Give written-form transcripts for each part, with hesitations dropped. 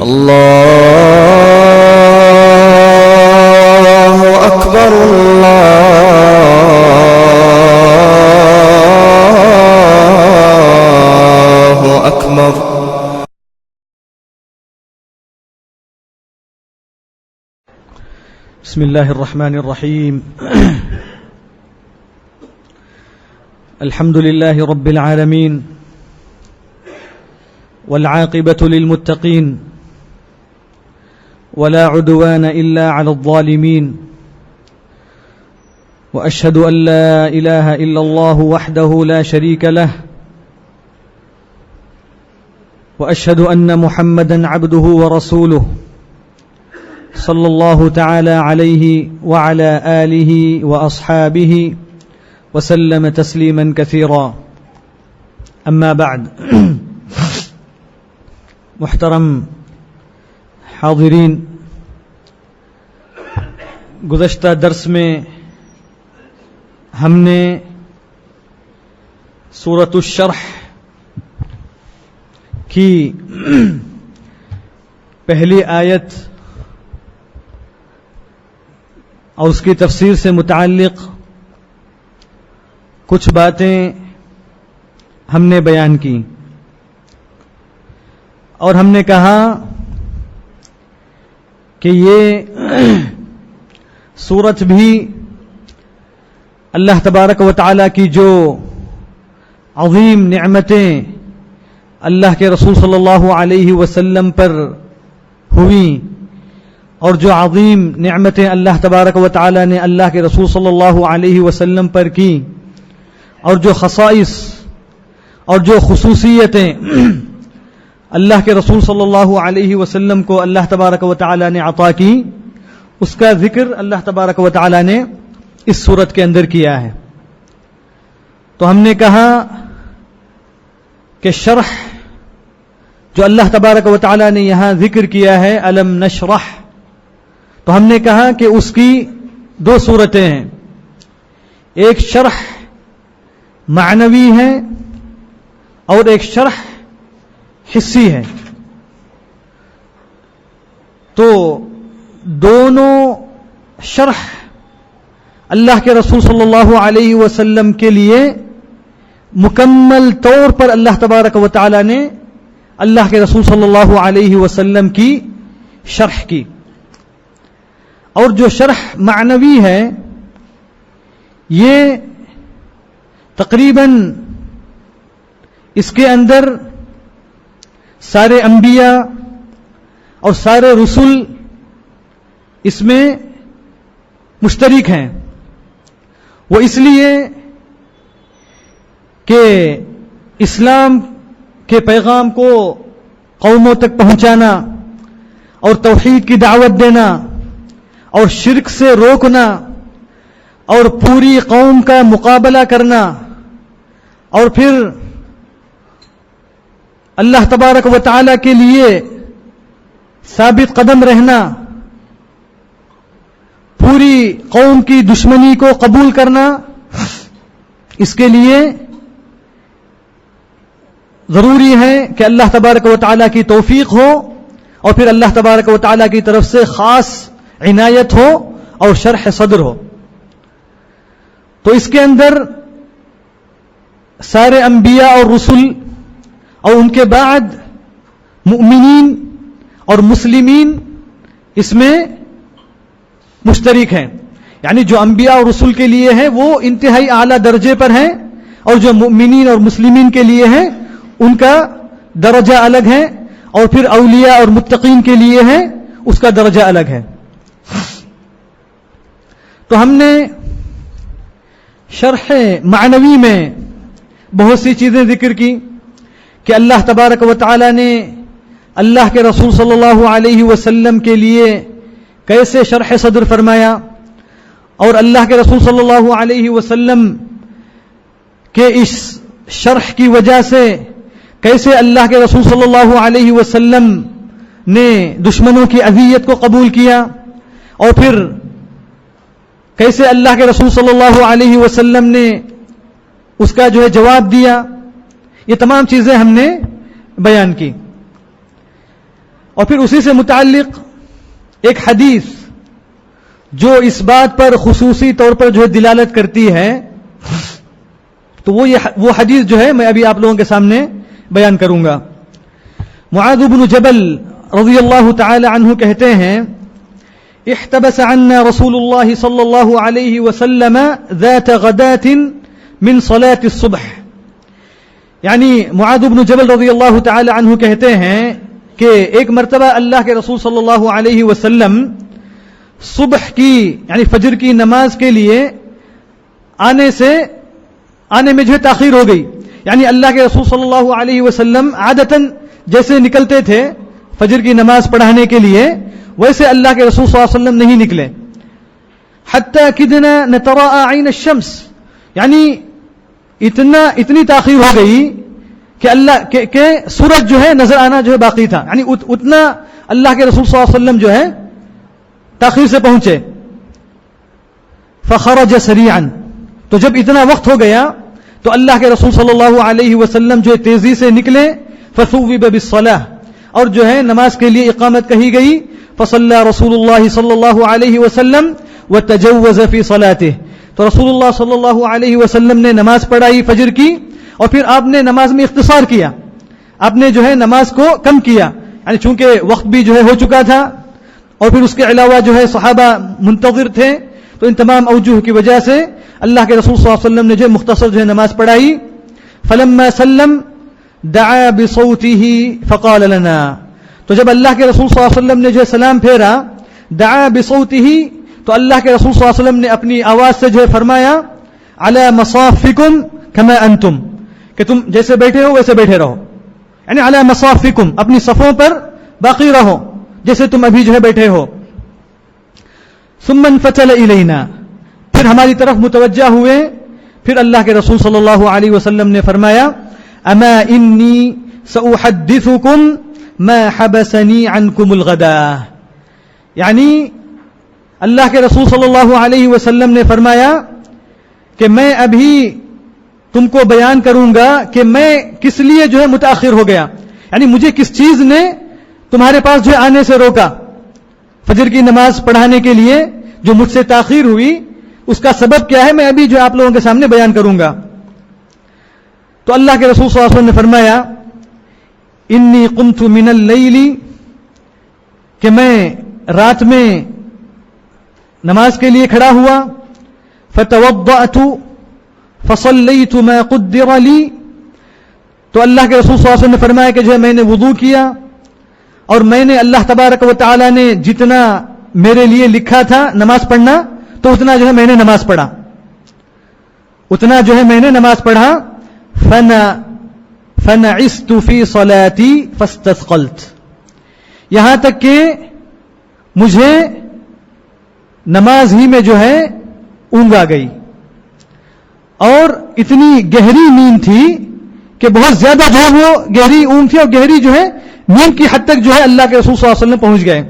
الله أكبر الله أكبر. بسم الله الرحمن الرحيم. الحمد لله رب العالمين والعاقبة للمتقين ولا عدوان إلا على الظالمين، وأشهد أن لا إله إلا الله وحده لا شريك له، وأشهد أن محمدا عبده ورسوله صلى الله تعالى عليه وعلى آله وأصحابه وسلم تسليما كثيرا. أما بعد، محترم حاضرین، گزشتہ درس میں ہم نے سورۃ الشرح کی پہلی آیت اور اس کی تفسیر سے متعلق کچھ باتیں ہم نے بیان کی، اور ہم نے کہا کہ یہ سورت بھی اللہ تبارک و تعالی کی جو عظیم نعمتیں اللہ کے رسول صلی اللہ علیہ وسلم پر ہوئیں، اور جو عظیم نعمتیں اللہ تبارک و تعالی نے اللہ کے رسول صلی اللہ علیہ وسلم پر کی، اور جو خصائص اور جو خصوصیتیں اللہ کے رسول صلی اللہ علیہ وسلم کو اللہ تبارک و تعالی نے عطا کی، اس کا ذکر اللہ تبارک و تعالی نے اس سورت کے اندر کیا ہے. تو ہم نے کہا کہ شرح جو اللہ تبارک و تعالی نے یہاں ذکر کیا ہے، الم نشرح، تو ہم نے کہا کہ اس کی دو صورتیں ہیں. ایک شرح معنوی ہے اور ایک شرح حصی ہے. تو دونوں شرح اللہ کے رسول صلی اللہ علیہ وسلم کے لیے مکمل طور پر اللہ تبارک و تعالی نے اللہ کے رسول صلی اللہ علیہ وسلم کی شرح کی. اور جو شرح معنوی ہے، یہ تقریباً اس کے اندر سارے انبیاء اور سارے رسول اس میں مشترک ہیں. وہ اس لیے کہ اسلام کے پیغام کو قوموں تک پہنچانا اور توحید کی دعوت دینا اور شرک سے روکنا اور پوری قوم کا مقابلہ کرنا اور پھر اللہ تبارک و تعالی کے لیے ثابت قدم رہنا، پوری قوم کی دشمنی کو قبول کرنا، اس کے لیے ضروری ہے کہ اللہ تبارک و تعالی کی توفیق ہو اور پھر اللہ تبارک و تعالی کی طرف سے خاص عنایت ہو اور شرح صدر ہو. تو اس کے اندر سارے انبیاء اور رسل اور ان کے بعد مؤمنین اور مسلمین اس میں مشترک ہیں. یعنی جو انبیاء اور رسل کے لیے ہے وہ انتہائی اعلیٰ درجے پر ہیں، اور جو مؤمنین اور مسلمین کے لیے ہے ان کا درجہ الگ ہے، اور پھر اولیاء اور متقین کے لیے ہے اس کا درجہ الگ ہے. تو ہم نے شرح معنوی میں بہت سی چیزیں ذکر کی کہ اللہ تبارک و تعالی نے اللہ کے رسول صلی اللہ علیہ وسلم کے لیے کیسے شرح صدر فرمایا، اور اللہ کے رسول صلی اللہ علیہ وسلم کے اس شرح کی وجہ سے کیسے اللہ کے رسول صلی اللہ علیہ وسلم نے دشمنوں کی اذیت کو قبول کیا، اور پھر کیسے اللہ کے رسول صلی اللہ علیہ وسلم نے اس کا جو ہے جواب دیا. یہ تمام چیزیں ہم نے بیان کی. اور پھر اسی سے متعلق ایک حدیث جو اس بات پر خصوصی طور پر جو ہے دلالت کرتی ہے، تو وہ حدیث جو ہے میں ابھی آپ لوگوں کے سامنے بیان کروں گا. معاذ بن جبل رضی اللہ تعالی عنہ کہتے ہیں احتبس عنا رسول اللہ صلی اللہ علیہ وسلم ذات غدات من صلاة الصبح. یعنی معاذ بن جبل رضی اللہ تعالی عنہ کہتے ہیں کہ ایک مرتبہ اللہ کے رسول صلی اللہ علیہ وسلم صبح کی یعنی فجر کی نماز کے لیے آنے میں جو ہے تاخیر ہو گئی. یعنی اللہ کے رسول صلی اللہ علیہ وسلم عادتاً جیسے نکلتے تھے فجر کی نماز پڑھانے کے لیے، ویسے اللہ کے رسول صلی اللہ علیہ وسلم نہیں نکلے. حتی کدنا نتراء عین الشمس، یعنی اتنی تاخیر ہو گئی کہ سورج جو ہے نظر آنا جو ہے باقی تھا. یعنی اتنا اللہ کے رسول صلی اللہ علیہ وسلم جو ہے تاخیر سے پہنچے. فخرج سریعا، تو جب اتنا وقت ہو گیا تو اللہ کے رسول صلی اللہ علیہ وسلم جو ہے تیزی سے نکلے. فثوب بالصلاة، اور جو ہے نماز کے لیے اقامت کہی گئی. فصلى رسول اللہ صلی اللہ علیہ وسلم وتجوز في صلاته، تو رسول اللہ صلی اللہ علیہ وسلم نے نماز پڑھائی فجر کی، اور پھر آپ نے نماز میں اختصار کیا، آپ نے جو ہے نماز کو کم کیا. یعنی چونکہ وقت بھی جو ہے ہو چکا تھا، اور پھر اس کے علاوہ جو ہے صحابہ منتظر تھے، تو ان تمام اوجہ کی وجہ سے اللہ کے رسول صلی اللہ علیہ وسلم نے جو مختصر جو ہے نماز پڑھائی. فلما سلم دعا بصوته فقال لنا، تو جب اللہ کے رسول صلی اللہ علیہ وسلم نے جو ہے سلام پھیرا، دعا بصوته، تو اللہ کے رسول صلی اللہ علیہ وسلم نے اپنی آواز سے جو ہے فرمایا علی مصافکم کما انتم، کہ تم جیسے بیٹھے ہو ویسے بیٹھے رہو. یعنی علی مصافکم، اپنی صفوں پر باقی رہو جیسے تم ابھی جو ہے بیٹھے ہو. ثم انفتل الینا، پھر ہماری طرف متوجہ ہوئے. پھر اللہ کے رسول صلی اللہ علیہ وسلم نے فرمایا اما انی ساحدثکم ما حبسنی عنکم الغداء. یعنی اللہ کے رسول صلی اللہ علیہ وسلم نے فرمایا کہ میں ابھی تم کو بیان کروں گا کہ میں کس لیے جو ہے متاخر ہو گیا. یعنی مجھے کس چیز نے تمہارے پاس جو ہے آنے سے روکا، فجر کی نماز پڑھانے کے لیے جو مجھ سے تاخیر ہوئی، اس کا سبب کیا ہے میں ابھی جو آپ لوگوں کے سامنے بیان کروں گا. تو اللہ کے رسول صلی اللہ علیہ وسلم نے فرمایا انی قمت من اللیل، کہ میں رات میں نماز کے لیے کھڑا ہوا. فتوضأت فصلیت ما قدر لی، تو اللہ کے رسول صلی اللہ علیہ وسلم نے فرمایا کہ جو ہے میں نے وضو کیا، اور میں نے اللہ تبارک و تعالی نے جتنا میرے لیے لکھا تھا نماز پڑھنا، تو اتنا جو ہے میں نے نماز پڑھا، اتنا جو ہے میں نے نماز پڑھا. فنعست فی صلاتی فاستثقلت، یہاں تک کہ مجھے نماز ہی میں جو ہے اونگ آ گئی، اور اتنی گہری نیند تھی کہ بہت زیادہ جو ہے وہ گہری اونگ تھی، اور گہری جو ہے نیند کی حد تک جو ہے اللہ کے رسول صلی اللہ علیہ وسلم پہنچ گئے.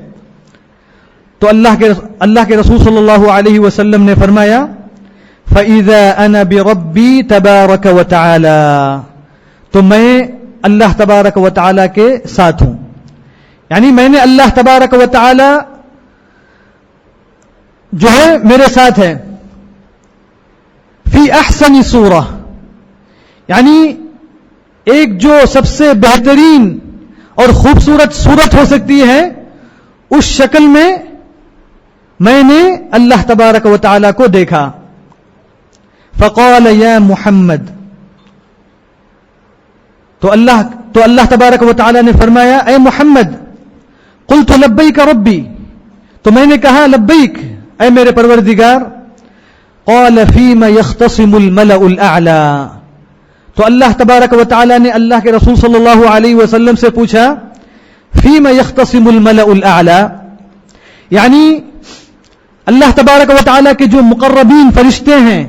تو اللہ کے رسول صلی اللہ علیہ وسلم نے فرمایا فَإِذَا أَنَا بِرَبِّي تَبَارَكَ وَتَعَالَى، تو میں اللہ تبارک و تعالی کے ساتھ ہوں. یعنی میں نے اللہ تبارک و تعالی جو ہے میرے ساتھ ہے. فی احسن صورہ، یعنی ایک جو سب سے بہترین اور خوبصورت صورت ہو سکتی ہے، اس شکل میں نے اللہ تبارک و تعالی کو دیکھا. فقال یا محمد، تو اللہ تبارک و تعالی نے فرمایا اے محمد. قلت لبیک ربی، تو میں نے کہا لبیک اے میرے پروردگار. قال فیم یختصم الملأ الاعلی، تو اللہ تبارک و تعالی نے اللہ کے رسول صلی اللہ علیہ وسلم سے پوچھا فیم یختصم الملأ الاعلی، یعنی اللہ تبارک و تعالی کے جو مقربین فرشتے ہیں،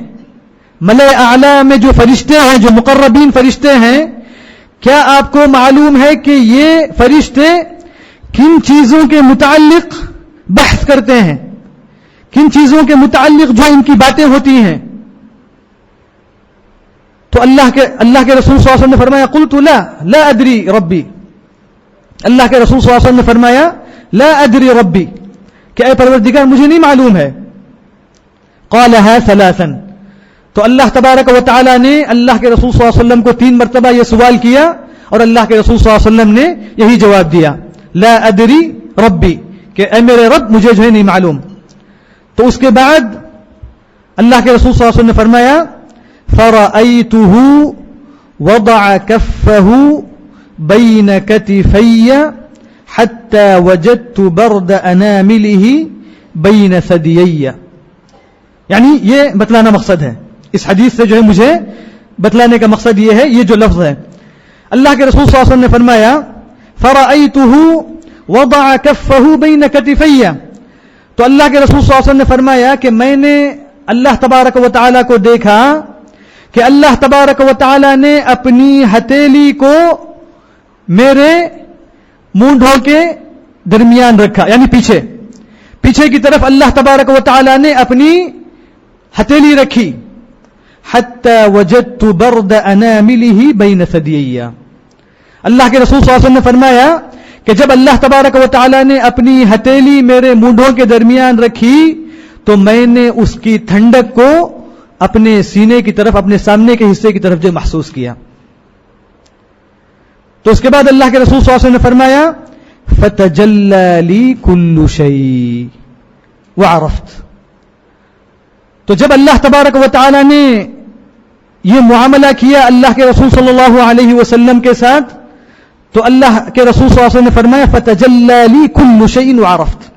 ملأ اعلی میں جو فرشتے ہیں، جو مقربین فرشتے ہیں، کیا آپ کو معلوم ہے کہ یہ فرشتے کن چیزوں کے متعلق بحث کرتے ہیں، کن چیزوں کے متعلق جو ان کی باتیں ہوتی ہیں؟ تو اللہ کے رسول صلی اللہ علیہ وسلم نے فرمایا قلت لا ادری ربی، اللہ کے رسول صلی اللہ علیہ وسلم نے فرمایا لا ادری ربی کہ اے پروردگار مجھے نہیں معلوم ہے. قالها ثلاثا تو اللہ تبارک و تعالی نے اللہ کے رسول صلی اللہ علیہ وسلم کو 3 مرتبہ یہ سوال کیا اور اللہ کے رسول صلی اللہ علیہ وسلم نے یہی جواب دیا لا ادری ربی کہ اے میرے رب مجھے جو ہے نہیں معلوم. تو اس کے بعد اللہ کے رسول صلی اللہ علیہ وسلم نے فرمایا فرأيته وضع كفه بين كتفي حتى وجدت برد أنامله بين ثديي. یعنی یہ بتلانا مقصد ہے اس حدیث سے جو ہے مجھے بتلانے کا مقصد یہ ہے. یہ جو لفظ ہے اللہ کے رسول صلی اللہ علیہ وسلم نے فرمایا فرأيته وضع كفه بين كتفي تو اللہ کے رسول صلی اللہ علیہ وسلم نے فرمایا کہ میں نے اللہ تبارک و تعالی کو دیکھا کہ اللہ تبارک و تعالی نے اپنی ہتھیلی کو میرے مونڈھوں کے درمیان رکھا یعنی پیچھے کی طرف اللہ تبارک و تعالی نے اپنی ہتھیلی رکھی. حتی وجدت برد اناملہ بین ثدیی اللہ کے رسول صلی اللہ علیہ وسلم نے فرمایا کہ جب اللہ تبارک و تعالی نے اپنی ہتھیلی میرے مونڈھوں کے درمیان رکھی تو میں نے اس کی ٹھنڈک کو اپنے سینے کی طرف اپنے سامنے کے حصے کی طرف جو محسوس کیا. تو اس کے بعد اللہ کے رسول صلی اللہ علیہ وسلم نے فرمایا فتجلى لي كل شيء وعرفت تو جب اللہ تبارک و تعالی نے یہ معاملہ کیا اللہ کے رسول صلی اللہ علیہ وسلم کے ساتھ تو اللہ کے رسول صلی اللہ علیہ وسلم نے فرمایا فتجلى لي كل شيء وعرفت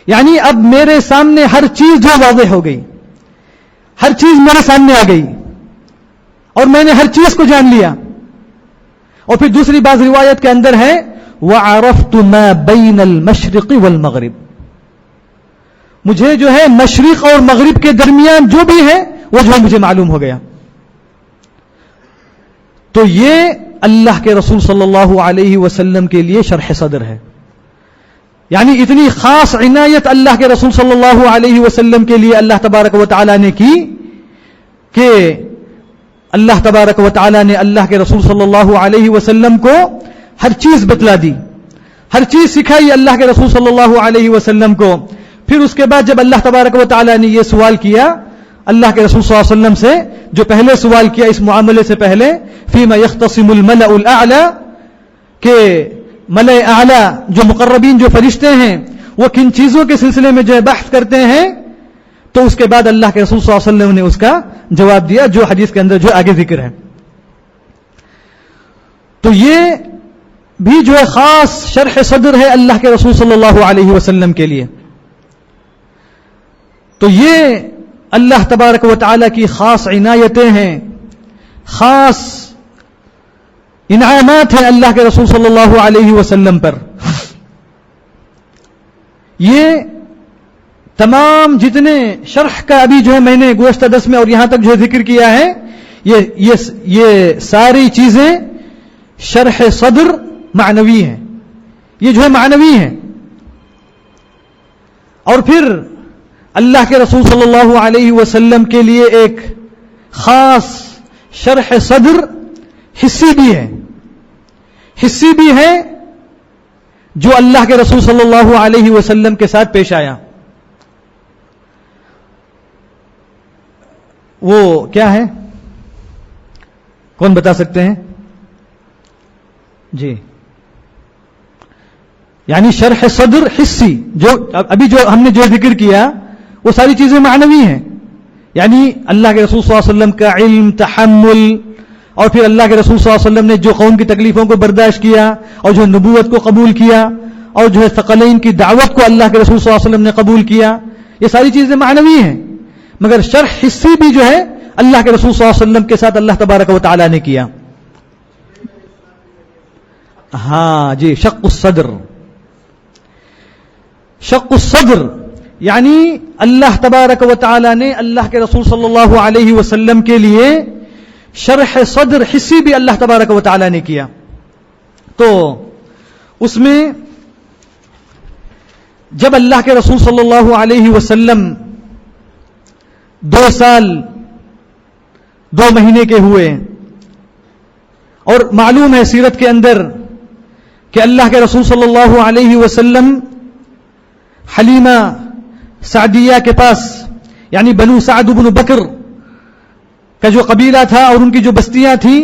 یعنی اب میرے سامنے ہر چیز جو واضح ہو گئی ہر چیز میرے سامنے آ گئی اور میں نے ہر چیز کو جان لیا. اور پھر دوسری بعض روایت کے اندر ہے وعرفت ما بین المشرق والمغرب مجھے جو ہے مشرق اور مغرب کے درمیان جو بھی ہے وہ جو ہے مجھے معلوم ہو گیا. تو یہ اللہ کے رسول صلی اللہ علیہ وسلم کے لیے شرح صدر ہے. یعنی اتنی خاص عنایت اللہ کے رسول صلی اللہ علیہ وسلم کے لیے اللہ تبارک و تعالی نے کی کہ اللہ تبارک و تعالی نے اللہ کے رسول صلی اللہ علیہ وسلم کو ہر چیز بتلا دی ہر چیز سکھائی اللہ کے رسول صلی اللہ علیہ وسلم کو. پھر اس کے بعد جب اللہ تبارک و تعالی نے یہ سوال کیا اللہ کے رسول صلی اللہ علیہ وسلم سے جو پہلے سوال کیا اس معاملے سے پہلے فیما یختصم الملأ الاعلی کہ ملأ اعلی جو مقربین جو فرشتے ہیں وہ کن چیزوں کے سلسلے میں جو ہے بحث کرتے ہیں تو اس کے بعد اللہ کے رسول صلی اللہ علیہ وسلم نے اس کا جواب دیا جو حدیث کے اندر جو آگے ذکر ہے. تو یہ بھی جو ہے خاص شرح صدر ہے اللہ کے رسول صلی اللہ علیہ وسلم کے لیے. تو یہ اللہ تبارک و تعالی کی خاص عنایتیں ہیں خاص انعامات ہیں اللہ کے رسول صلی اللہ علیہ وسلم پر. یہ تمام جتنے شرح کا ابھی جو ہے میں نے گزشتہ 10 میں اور یہاں تک جو ہے ذکر کیا ہے یہ ساری چیزیں شرح صدر معنوی ہیں. یہ جو ہے معنوی ہیں. اور پھر اللہ کے رسول صلی اللہ علیہ وسلم کے لیے ایک خاص شرح صدر حصی بھی ہے حصی بھی ہے جو اللہ کے رسول صلی اللہ علیہ وسلم کے ساتھ پیش آیا. وہ کیا ہے کون بتا سکتے ہیں جی؟ یعنی شرح صدر حصی جو ابھی جو ہم نے جو ذکر کیا وہ ساری چیزیں معنوی ہیں. یعنی اللہ کے رسول صلی اللہ علیہ وسلم کا علم تحمل اور پھر اللہ کے رسول صلی اللہ علیہ وسلم نے جو قوم کی تکلیفوں کو برداشت کیا اور جو نبوت کو قبول کیا اور جو ہے ثقلین کی دعوت کو اللہ کے رسول صلی اللہ علیہ وسلم نے قبول کیا یہ ساری چیزیں معنوی ہیں. مگر شرح حصی بھی جو ہے اللہ کے رسول صلی اللہ علیہ وسلم کے ساتھ اللہ تبارک و تعالی نے کیا. ہاں جی شق الصدر یعنی اللہ تبارک و تعالی نے اللہ کے رسول صلی اللہ علیہ وسلم کے لیے شرح صدر حصی بھی اللہ تبارک و تعالی نے کیا. تو اس میں جب اللہ کے رسول صلی اللہ علیہ وسلم 2 سال 2 مہینے کے ہوئے اور معلوم ہے سیرت کے اندر کہ اللہ کے رسول صلی اللہ علیہ وسلم حلیمہ سعدیہ کے پاس یعنی بنو سعد بن بکر کا جو قبیلہ تھا اور ان کی جو بستیاں تھیں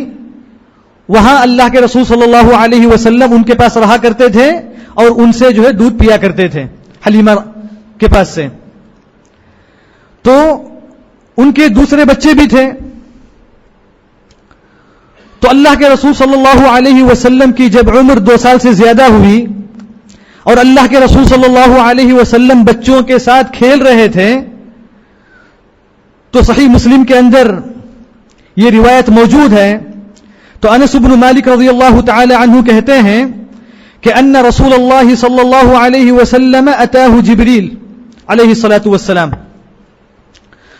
وہاں اللہ کے رسول صلی اللہ علیہ وسلم ان کے پاس رہا کرتے تھے اور ان سے جو ہے دودھ پیا کرتے تھے حلیمہ کے پاس سے. تو ان کے دوسرے بچے بھی تھے. تو اللہ کے رسول صلی اللہ علیہ وسلم کی جب عمر 2 سال سے زیادہ ہوئی اور اللہ کے رسول صلی اللہ علیہ وسلم بچوں کے ساتھ کھیل رہے تھے تو صحیح مسلم کے اندر یہ روایت موجود ہے. تو انس بن مالک رضی اللہ تعالی عنہ کہتے ہیں کہ ان رسول اللہ صلی اللہ علیہ وسلم اتاه جبریل علیہ الصلاۃ والسلام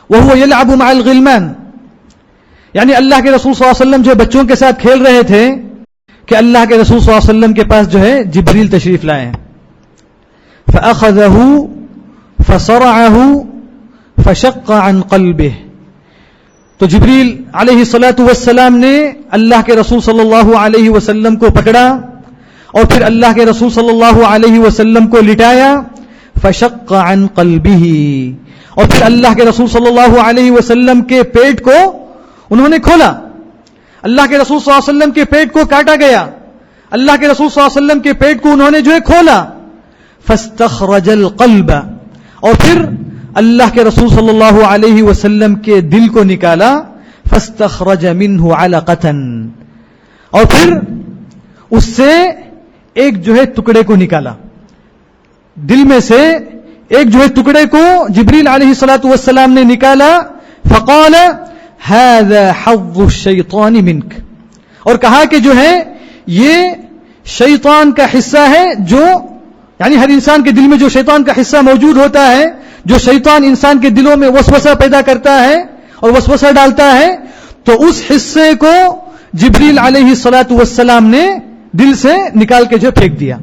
وهو يلعب مع الغلمان. یعنی اللہ کے رسول صلی اللہ علیہ وسلم جو بچوں کے ساتھ کھیل رہے تھے کہ اللہ کے رسول صلی اللہ علیہ وسلم کے پاس جو ہے جبریل تشریف لائے ہیں. فأخذه فصرعه فشق عن قلبه. تو جبریل علیہ الصلاۃ والسلام نے اللہ کے رسول صلی اللہ علیہ وسلم کو پکڑا اور پھر اللہ کے رسول صلی اللہ علیہ وسلم کو لٹایا. فشق عن قلبه. اور پھر اللہ کے رسول صلی اللہ علیہ وسلم کے پیٹ کو انہوں نے کھولا. اللہ کے رسول صلی اللہ علیہ وسلم کے پیٹ کو کاٹا گیا. اللہ کے رسول صلی اللہ علیہ وسلم کے پیٹ کو انہوں نے جو ہے کھولا. فاستخرج القلب. اور پھر اللہ کے رسول صلی اللہ علیہ وسلم کے دل کو نکالا. فاستخرج منه علقة. اور پھر اس سے ایک جو ہے ٹکڑے کو نکالا. دل میں سے ایک جو ہے ٹکڑے کو جبریل علیہ الصلوۃ والسلام نے نکالا. فقال هذا حظ الشیطان منك. اور کہا کہ جو ہے یہ شیطان کا حصہ ہے جو یعنی ہر انسان کے دل میں جو شیطان کا حصہ موجود ہوتا ہے جو شیطان انسان کے دلوں میں وسوسہ پیدا کرتا ہے اور وسوسہ ڈالتا ہے تو اس حصے کو جبریل علیہ الصلوۃ والسلام نے دل سے نکال کے جو پھینک دیا.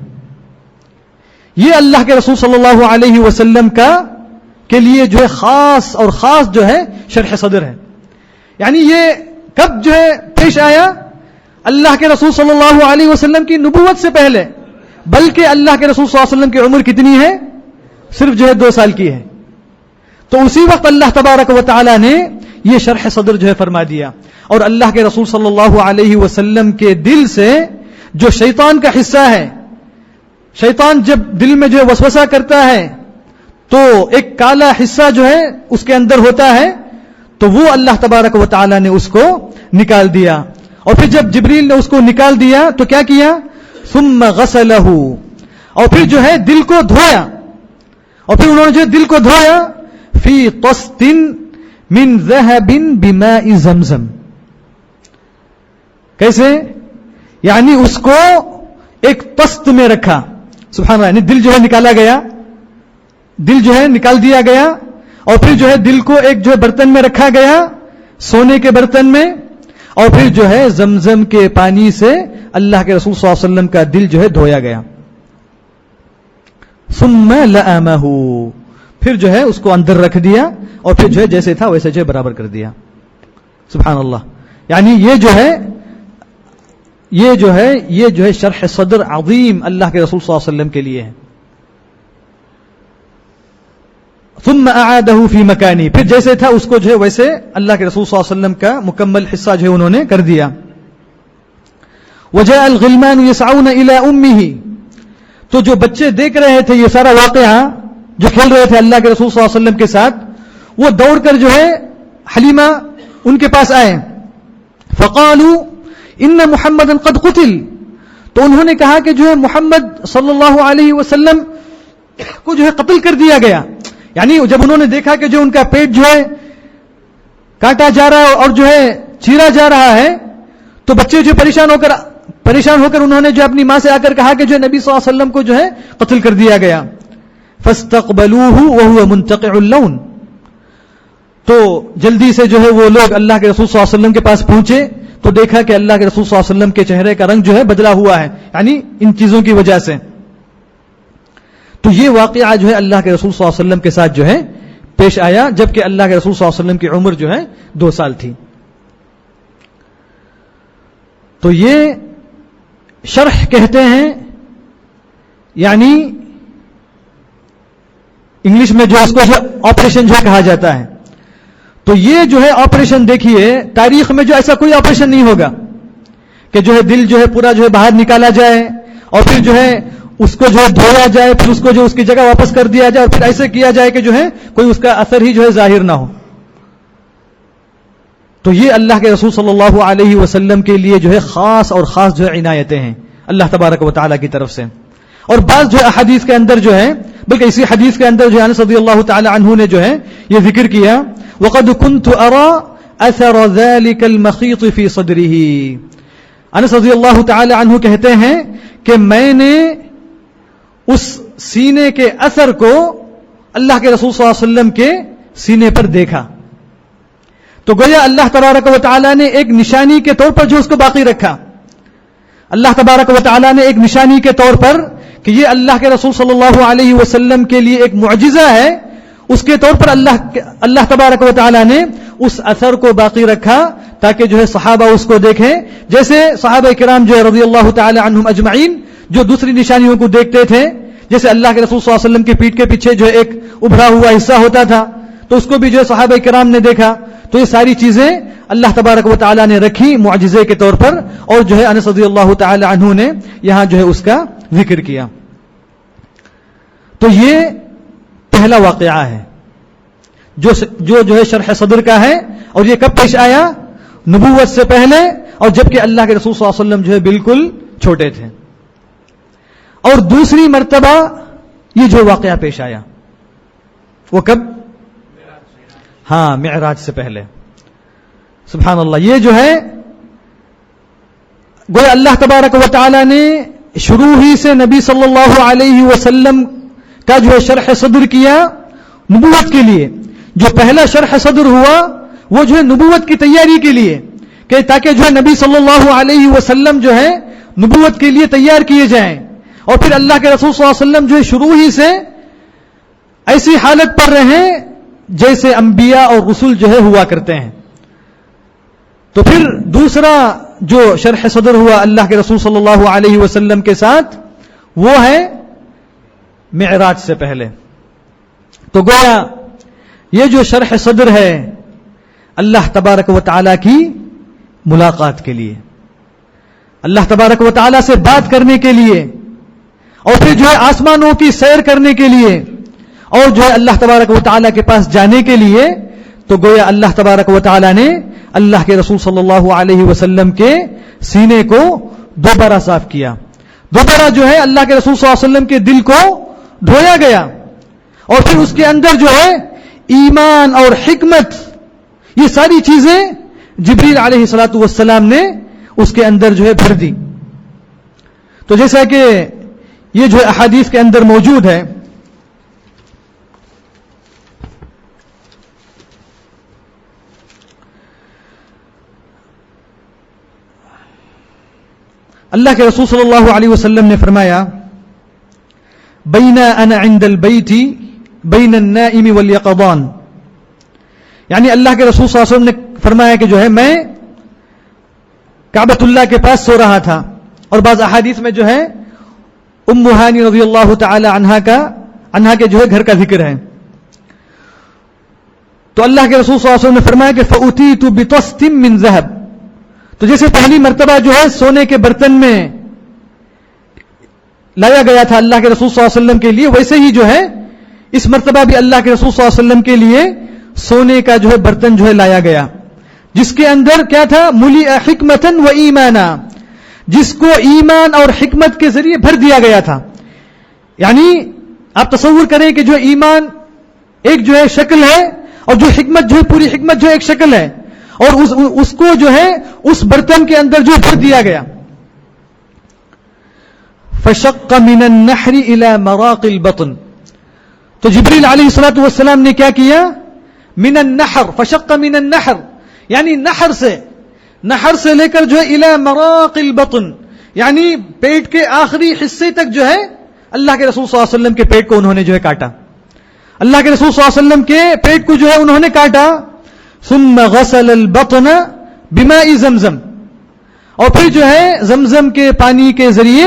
یہ اللہ کے رسول صلی اللہ علیہ وسلم کے لیے جو ہے خاص اور خاص جو ہے شرح صدر ہے. یعنی یہ کب جو ہے پیش آیا؟ اللہ کے رسول صلی اللہ علیہ وسلم کی نبوت سے پہلے. بلکہ اللہ کے رسول صلی اللہ علیہ وسلم کی عمر کتنی ہے؟ صرف جو ہے 2 سال کی ہے. تو اسی وقت اللہ تبارک و تعالی نے یہ شرح صدر جو ہے فرما دیا. اور اللہ کے رسول صلی اللہ علیہ وسلم کے دل سے جو شیطان کا حصہ ہے شیطان جب دل میں جو ہے وسوسہ کرتا ہے تو ایک کالا حصہ جو ہے اس کے اندر ہوتا ہے تو وہ اللہ تبارک و تعالی نے اس کو نکال دیا. اور پھر جب جبریل نے اس کو نکال دیا تو کیا کیا؟ ثم غسلہ. اور پھر جو ہے دل کو دھویا. اور پھر انہوں نے جو دل کو دھویا فی طست من ذهب بماء زمزم. کیسے؟ یعنی اس کو ایک طست میں رکھا. سبحان اللہ. یعنی دل جو ہے نکالا گیا, دل جو ہے نکال دیا گیا اور پھر جو ہے دل کو ایک جو ہے برتن میں رکھا گیا, سونے کے برتن میں, اور پھر جو ہے زمزم کے پانی سے اللہ کے رسول صلی اللہ علیہ وسلم کا دل جو ہے دھویا گیا. ثم لأمه. پھر جو ہے اس کو اندر رکھ دیا اور پھر جو ہے جیسے تھا ویسے جو ہے برابر کر دیا. سبحان اللہ. یعنی یہ جو ہے شرح صدر عظیم اللہ کے رسول صلی اللہ علیہ وسلم کے لیے ہے. ثم اعاده في مكانه. پھر جیسے تھا اس کو جو ہے ویسے اللہ کے رسول صلی اللہ علیہ وسلم کا مکمل حصہ جو ہے انہوں نے کر دیا. وجاء الغلمان يسعون الى امه. تو جو بچے دیکھ رہے تھے یہ سارا واقعہ جو کھیل رہے تھے اللہ کے رسول صلی اللہ علیہ وسلم کے ساتھ وہ دوڑ کر جو ہے حلیمہ ان کے پاس آئے. فقالوا ان محمدا قد قتل. تو انہوں نے کہا کہ جو ہے محمد صلی اللہ علیہ وسلم کو جو ہے قتل کر دیا گیا. یعنی جب انہوں نے دیکھا کہ جو ان کا پیٹ جو ہے کاٹا جا رہا ہے اور جو ہے چیرا جا رہا ہے تو بچے جو پریشان ہو کر انہوں نے جو اپنی ماں سے آ کر کہا کہ جو نبی صلی اللہ علیہ وسلم کو جو ہے قتل کر دیا گیا. فاستقبلوه وهو منتقع اللون. تو جلدی سے جو ہے وہ لوگ اللہ کے رسول صلی اللہ علیہ وسلم کے پاس پہنچے تو دیکھا کہ اللہ کے رسول صلی اللہ علیہ وسلم کے چہرے کا رنگ جو ہے بدلا ہوا ہے, یعنی ان چیزوں کی وجہ سے. تو یہ واقعہ جو ہے اللہ کے رسول صلی اللہ علیہ وسلم کے ساتھ جو ہے پیش آیا جبکہ اللہ کے رسول صلی اللہ علیہ وسلم کی عمر جو ہے 2 سال تھی. تو یہ شرح کہتے ہیں یعنی انگلش میں جو اس کو جو آپریشن جو کہا جاتا ہے. تو یہ جو ہے آپریشن دیکھیے تاریخ میں جو ایسا کوئی آپریشن نہیں ہوگا کہ جو ہے دل جو ہے پورا جو ہے باہر نکالا جائے اور پھر جو ہے اس کو جو ہے دھویا جائے, پھر اس کو جو اس کی جگہ واپس کر دیا جائے اور پھر ایسے کیا جائے کہ جو ہے کوئی اس کا اثر ہی جو ہے ظاہر نہ ہو. تو یہ اللہ کے رسول صلی اللہ علیہ وسلم کے لیے جو ہے خاص اور خاص جو ہے عنایتیں ہیں اللہ تبارک و تعالیٰ کی طرف سے. اور بعض جو احادیث کے اندر جو ہے, بلکہ اسی حدیث کے اندر جو ہے انس رضی اللہ تعالی عنہ نے جو ہے یہ ذکر کیا, وقد كنت ارى اثر ذلك المخيط في صدره. انس رضی اللہ تعالی عنہ کہتے ہیں کہ میں نے اس سینے کے اثر کو اللہ کے رسول صلی اللہ علیہ وسلم کے سینے پر دیکھا. تو گویا اللہ تبارک و تعالیٰ نے ایک نشانی کے طور پر جو اس کو باقی رکھا. اللہ تبارک و تعالیٰ نے ایک نشانی کے طور پر کہ یہ اللہ کے رسول صلی اللہ علیہ وسلم کے لیے ایک معجزہ ہے, اس کے طور پر اللہ تبارک و تعالیٰ نے اس اثر کو باقی رکھا تاکہ جو ہے صحابہ اس کو دیکھیں. جیسے صحابہ کرام جو ہے رضی اللہ تعالی عنہم اجمعین جو دوسری نشانیوں کو دیکھتے تھے, جیسے اللہ کے رسول صلی اللہ علیہ وسلم کی پیٹھ کے پیچھے جو ہے ایک ابھرا ہوا حصہ ہوتا تھا, تو اس کو بھی جو ہے صحابہ کرام نے دیکھا. تو یہ ساری چیزیں اللہ تبارک و تعالیٰ نے رکھی معجزے کے طور پر, اور جو ہے انس رضی اللہ تعالی عنہ نے یہاں جو ہے اس کا ذکر کیا. تو یہ پہلا واقعہ ہے جو ہے شرح صدر کا ہے, اور یہ کب پیش آیا؟ نبوت سے پہلے, اور جبکہ اللہ کے رسول صلی اللہ علیہ وسلم جو ہے بالکل چھوٹے تھے. اور دوسری مرتبہ یہ جو واقعہ پیش آیا وہ کب؟ ہاں, معراج سے پہلے. سبحان اللہ. یہ جو ہے گویا اللہ تبارک و تعالی نے شروع ہی سے نبی صلی اللہ علیہ وسلم کا جو ہے شرح صدر کیا نبوت کے لیے. جو پہلا شرح صدر ہوا وہ جو ہے نبوت کی تیاری کے لیے, کہ تاکہ جو ہے نبی صلی اللہ علیہ وسلم جو ہے نبوت کے لیے تیار کیے جائیں. اور پھر اللہ کے رسول صلی اللہ علیہ وسلم جو ہے شروع ہی سے ایسی حالت پر رہیں جیسے انبیاء اور رسول جو ہے ہوا کرتے ہیں. تو پھر دوسرا جو شرح صدر ہوا اللہ کے رسول صلی اللہ علیہ وسلم کے ساتھ وہ ہے معراج سے پہلے. تو گویا یہ جو شرح صدر ہے اللہ تبارک و تعالیٰ کی ملاقات کے لیے, اللہ تبارک و تعالیٰ سے بات کرنے کے لیے, اور پھر جو ہے آسمانوں کی سیر کرنے کے لیے, اور جو ہے اللہ تبارک و تعالیٰ کے پاس جانے کے لیے. تو گویا اللہ تبارک و تعالیٰ نے اللہ کے رسول صلی اللہ علیہ وسلم کے سینے کو دوبارہ صاف کیا. دوبارہ جو ہے اللہ کے رسول صلی اللہ علیہ وسلم کے دل کو دھویا گیا, اور پھر اس کے اندر جو ہے ایمان اور حکمت, یہ ساری چیزیں جبریل علیہ الصلوۃ والسلام نے اس کے اندر جو ہے بھر دی. تو جیسا کہ یہ جو احادیث کے اندر موجود ہے, اللہ کے رسول صلی اللہ علیہ وسلم نے فرمایا بین انا عند البیت بین النائم والیقظان. یعنی اللہ کے رسول صلی اللہ علیہ وسلم نے فرمایا کہ جو ہے میں کعبۃ اللہ کے پاس سو رہا تھا. اور بعض احادیث میں جو ہے ام ہانی رضی اللہ تعالی عنہا کے جو ہے گھر کا ذکر ہے. تو اللہ کے رسول صلی اللہ علیہ وسلم نے فرمایا کہ فأتیت بطست من ذهب. تو جیسے پہلی مرتبہ جو ہے سونے کے برتن میں لایا گیا تھا اللہ کے رسول صلی اللہ علیہ وسلم کے لیے, ویسے ہی جو ہے اس مرتبہ بھی اللہ کے رسول صلی اللہ علیہ وسلم کے لیے سونے کا جو ہے برتن جو ہے لایا گیا, جس کے اندر کیا تھا؟ ملی حکمتن و ایمانا, جس کو ایمان اور حکمت کے ذریعے بھر دیا گیا تھا. یعنی آپ تصور کریں کہ جو ایمان ایک جو ہے شکل ہے, اور جو حکمت جو ہے پوری حکمت جو ایک شکل ہے, اور اس کو جو ہے اس برتن کے اندر جو بھر دیا گیا. فشق من النحر الى مراق البطن. تو جبریل علیہ الصلوۃ والسلام نے کیا کیا؟ من النحر, فشق من النحر یعنی نحر سے لے کر جو ہے الى مراق البطن, یعنی پیٹ کے آخری حصے تک جو ہے اللہ کے رسول صلی اللہ علیہ وسلم کے پیٹ کو انہوں نے جو ہے کاٹا. اللہ کے رسول صلی اللہ علیہ وسلم کے پیٹ کو جو ہے انہوں نے کاٹا. ثم غسل البطن بماء زمزم, اور پھر جو ہے زمزم کے پانی کے ذریعے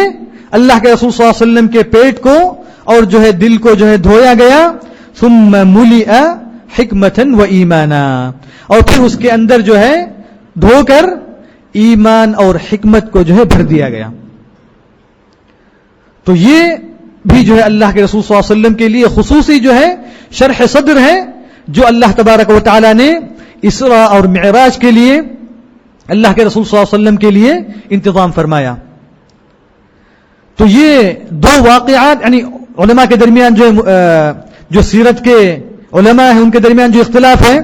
اللہ کے رسول صلی اللہ علیہ وسلم کے پیٹ کو اور جو ہے دل کو جو ہے دھویا گیا. ثم ملئ حکمتن و ایمانا, اور پھر اس کے اندر جو ہے دھو کر ایمان اور حکمت کو جو ہے بھر دیا گیا. تو یہ بھی جو ہے اللہ کے رسول صلی اللہ علیہ وسلم کے لیے خصوصی جو ہے شرح صدر ہے, جو اللہ تبارک و تعالی نے اسراء اور معراج کے لیے اللہ کے رسول صلی اللہ علیہ وسلم کے لیے انتظام فرمایا. تو یہ دو واقعات, یعنی علماء کے درمیان جو سیرت کے علماء ہیں ان کے درمیان جو اختلاف ہے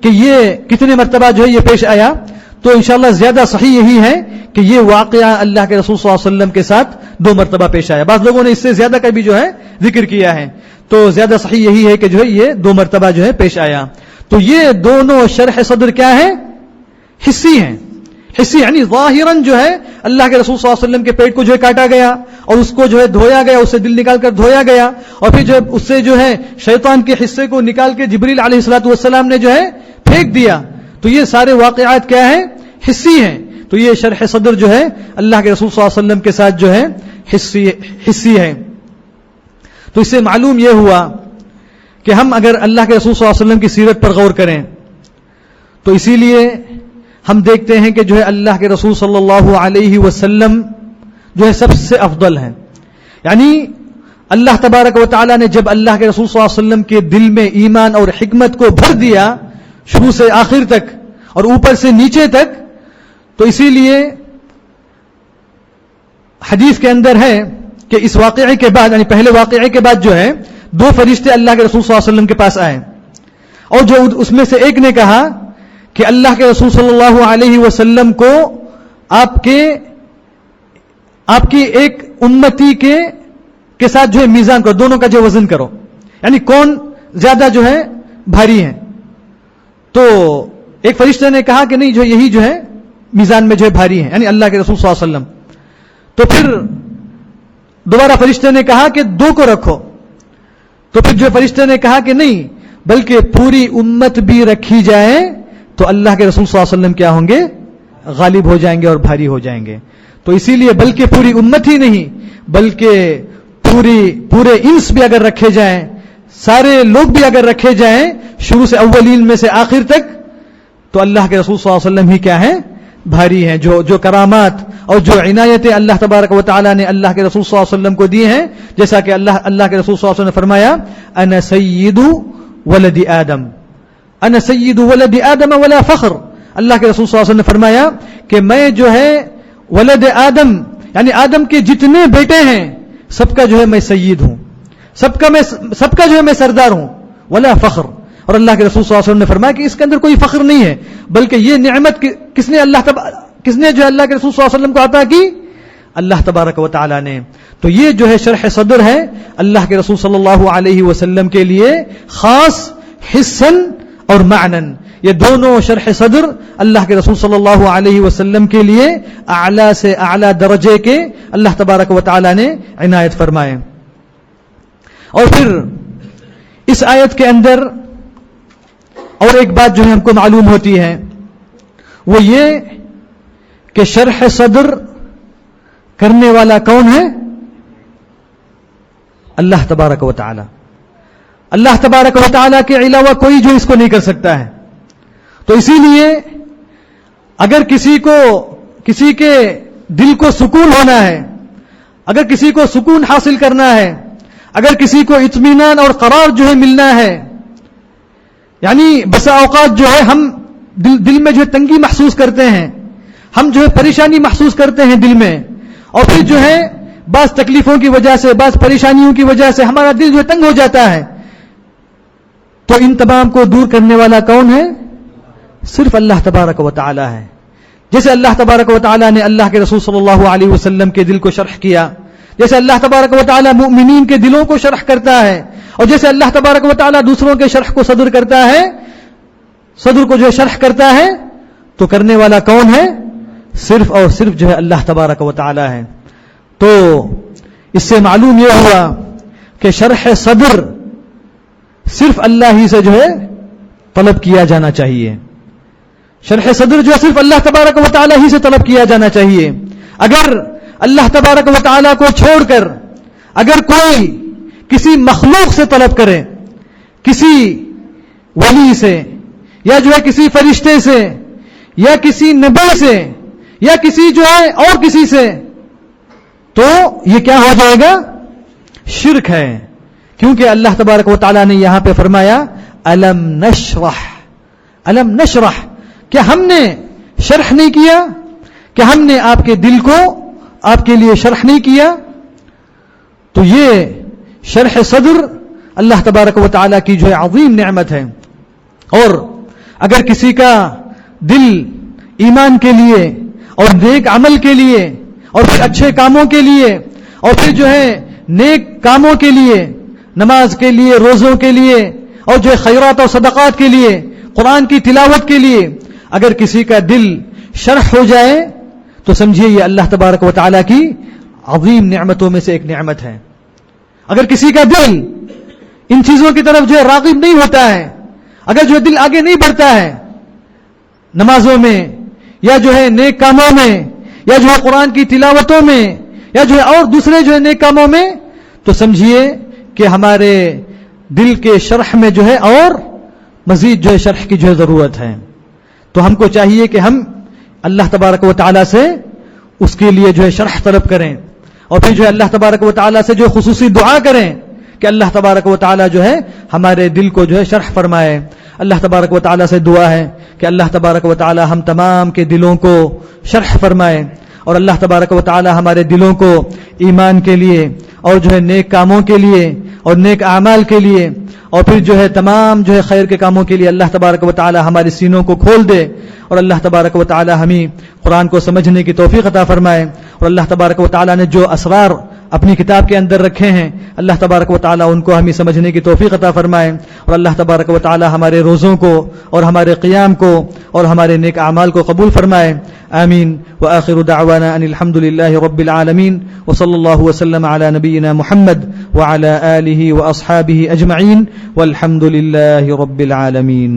کہ یہ کتنے مرتبہ جو ہے یہ پیش آیا, تو انشاءاللہ زیادہ صحیح یہی ہے کہ یہ واقعہ اللہ کے رسول صلی اللہ علیہ وسلم کے ساتھ 2 مرتبہ پیش آیا. بعض لوگوں نے اس سے زیادہ کا بھی جو ہے ذکر کیا ہے, تو زیادہ صحیح یہی ہے کہ جو ہے یہ 2 مرتبہ جو ہے پیش آیا. تو یہ دونوں شرح صدر کیا ہے؟ حصی ہیں. حصی یعنی ظاہراً جو ہے اللہ کے رسول صلی اللہ علیہ وسلم کے پیٹ کو جو ہے کاٹا گیا اور اس کو جو ہے دھویا گیا, اس سے دل نکال کر دھویا گیا, اور پھر جو ہے اس سے جو ہے شیطان کے حصے کو نکال کے جبریل علیہ الصلوۃ والسلام نے جو ہے پھینک دیا. تو یہ سارے واقعات کیا ہیں؟ حصی ہیں. تو یہ شرح صدر جو ہے اللہ کے رسول صلی اللہ علیہ وسلم کے ساتھ جو ہے حصی ہے. تو اس سے معلوم یہ ہوا کہ ہم اگر اللہ کے رسول صلی اللہ علیہ وسلم کی سیرت پر غور کریں تو اسی لیے ہم دیکھتے ہیں کہ جو ہے اللہ کے رسول صلی اللہ علیہ وسلم جو ہے سب سے افضل ہیں. یعنی اللہ تبارک و تعالی نے جب اللہ کے رسول صلی اللہ علیہ وسلم کے دل میں ایمان اور حکمت کو بھر دیا شروع سے آخر تک اور اوپر سے نیچے تک, تو اسی لیے حدیث کے اندر ہے کہ اس واقعے کے بعد, یعنی پہلے واقعے کے بعد جو ہے 2 فرشتے اللہ کے رسول صلی اللہ علیہ وسلم کے پاس آئے, اور جو اس میں سے ایک نے کہا کہ اللہ کے رسول صلی اللہ علیہ وسلم کو آپ کی ایک امتی کے ساتھ جو ہے میزان کرو, دونوں کا جو وزن کرو, یعنی کون زیادہ جو ہے بھاری ہے. تو ایک فرشتے نے کہا کہ نہیں, جو یہی جو ہے میزان میں جو ہے بھاری ہے, یعنی اللہ کے رسول صلی اللہ علیہ وسلم. تو پھر دوبارہ فرشتے نے کہا کہ 2 کو رکھو. تو پھر جو فرشتے نے کہا کہ نہیں, بلکہ پوری امت بھی رکھی جائے تو اللہ کے رسول صلی اللہ علیہ وسلم کیا ہوں گے؟ غالب ہو جائیں گے اور بھاری ہو جائیں گے. تو اسی لیے بلکہ پوری امت ہی نہیں بلکہ پورے انس بھی اگر رکھے جائیں, سارے لوگ بھی اگر رکھے جائیں شروع سے اولین میں سے آخر تک, تو اللہ کے رسول صلی اللہ علیہ وسلم ہی کیا ہیں؟ بھاری ہیں. جو کرامات اور جو عنایتیں اللہ تبارک و تعالی نے اللہ کے رسول صلی اللہ علیہ وسلم کو دی ہیں, جیسا کہ اللہ کے رسول صلی اللہ علیہ وسلم نے فرمایا انا سید ولد آدم, انا سید ولد آدم ولا فخر. اللہ کے رسول صلی اللہ علیہ وسلم نے فرمایا کہ میں جو ہے ولد آدم یعنی آدم کے جتنے بیٹے ہیں سب کا جو ہے میں سید ہوں, سب کا جو ہے میں سردار ہوں, ولا فخر. اور اللہ کے رسول صلی اللہ علیہ وسلم نے فرمایا کہ اس کے اندر کوئی فخر نہیں ہے, بلکہ یہ نعمت کس نے جو ہے اللہ کے رسول صلی اللہ علیہ وسلم کو عطا کی؟ اللہ تبارک و تعالی نے. تو یہ جو ہے شرح صدر ہے اللہ کے رسول صلی اللہ علیہ وسلم کے لیے خاص حسن اور معنن. یہ دونوں شرح صدر اللہ کے رسول صلی اللہ علیہ وسلم کے لیے اعلی سے اعلی درجے کے اللہ تبارک و تعالی نے عنایت فرمائے. اور پھر اس آیت کے اندر اور ایک بات جو ہے ہم کو معلوم ہوتی ہے, وہ یہ کہ شرح صدر کرنے والا کون ہے؟ اللہ تبارک و تعالی. اللہ تبارک و تعالی کے علاوہ کوئی جو اس کو نہیں کر سکتا ہے. تو اسی لیے اگر کسی کے دل کو سکون ہونا ہے, اگر کسی کو سکون حاصل کرنا ہے, اگر کسی کو اطمینان اور قرار جو ہے ملنا ہے, یعنی بسا اوقات جو ہے ہم دل میں جو ہے تنگی محسوس کرتے ہیں, ہم جو ہے پریشانی محسوس کرتے ہیں دل میں, اور پھر جو ہے بعض تکلیفوں کی وجہ سے, بعض پریشانیوں کی وجہ سے ہمارا دل جو ہے تنگ ہو جاتا ہے. تو ان تمام کو دور کرنے والا کون ہے؟ صرف اللہ تبارک و تعالی ہے. جیسے اللہ تبارک و تعالی نے اللہ کے رسول صلی اللہ علیہ وسلم کے دل کو شرح کیا, جیسے اللہ تبارک و تعالی مؤمنین کے دلوں کو شرح کرتا ہے, اور جیسے اللہ تبارک و تعالی دوسروں کے شرح کو صدر کرتا ہے, صدر کو جو شرح کرتا ہے, تو کرنے والا کون ہے؟ صرف اور صرف جو ہے اللہ تبارک و تعالی ہے. تو اس سے معلوم یہ ہوا کہ شرح صدر صرف اللہ ہی سے جو ہے طلب کیا جانا چاہیے. شرح صدر جو ہے صرف اللہ تبارک و تعالی ہی سے طلب کیا جانا چاہیے. اگر اللہ تبارک و تعالیٰ کو چھوڑ کر اگر کوئی کسی مخلوق سے طلب کرے، کسی ولی سے یا جو ہے کسی فرشتے سے یا کسی نبی سے یا کسی جو ہے اور کسی سے، تو یہ کیا ہو جائے گا؟ شرک ہے. کیونکہ اللہ تبارک و تعالیٰ نے یہاں پہ فرمایا الم نشرح، الم نشرح، کیا ہم نے شرح نہیں کیا؟ کیا ہم نے آپ کے دل کو آپ کے لیے شرح نہیں کیا؟ تو یہ شرح صدر اللہ تبارک و تعالیٰ کی جو ہے عظیم نعمت ہے. اور اگر کسی کا دل ایمان کے لیے اور نیک عمل کے لیے اور پھر اچھے کاموں کے لیے اور پھر جو ہے نیک کاموں کے لیے، نماز کے لیے، روزوں کے لیے اور جو ہے خیرات اور صدقات کے لیے، قرآن کی تلاوت کے لیے اگر کسی کا دل شرح ہو جائے تو سمجھیے یہ اللہ تبارک و تعالیٰ کی عظیم نعمتوں میں سے ایک نعمت ہے. اگر کسی کا دل ان چیزوں کی طرف جو ہے راغب نہیں ہوتا ہے، اگر جو ہے دل آگے نہیں بڑھتا ہے نمازوں میں یا جو ہے نیک کاموں میں یا جو ہے قرآن کی تلاوتوں میں یا جو ہے اور دوسرے جو ہے نیک کاموں میں، تو سمجھیے کہ ہمارے دل کے شرح میں جو ہے اور مزید جو ہے شرح کی جو ہے ضرورت ہے. تو ہم کو چاہیے کہ ہم اللہ تبارک و تعالیٰ سے اس کے لیے جو ہے شرح طلب کریں اور پھر جو ہے اللہ تبارک و تعالیٰ سے جو خصوصی دعا کریں کہ اللہ تبارک و تعالیٰ جو ہے ہمارے دل کو جو ہے شرح فرمائے. اللہ تبارک و تعالیٰ سے دعا ہے کہ اللہ تبارک و تعالیٰ ہم تمام کے دلوں کو شرح فرمائے اور اللہ تبارک و تعالیٰ ہمارے دلوں کو ایمان کے لیے اور جو ہے نیک کاموں کے لیے اور نیک اعمال کے لیے اور پھر جو ہے تمام جو ہے خیر کے کاموں کے لیے اللہ تبارک و تعالیٰ ہمارے سینوں کو کھول دے اور اللہ تبارک و تعالیٰ ہمیں قرآن کو سمجھنے کی توفیق عطا فرمائے. اور اللہ تبارک و تعالیٰ نے جو اسرار اپنی کتاب کے اندر رکھے ہیں اللہ تبارک و تعالیٰ ان کو ہمیں سمجھنے کی توفیق عطا فرمائے. اور اللہ تبارک و تعالیٰ ہمارے روزوں کو اور ہمارے قیام کو اور ہمارے نیک اعمال کو قبول فرمائے. آمین. وآخر دعوانا ان الحمد للہ رب العالمین وصلی اللہ وسلم علی نبینا محمد وعلى آلہ واصحابہ اجمعین والحمد للہ رب العالمین.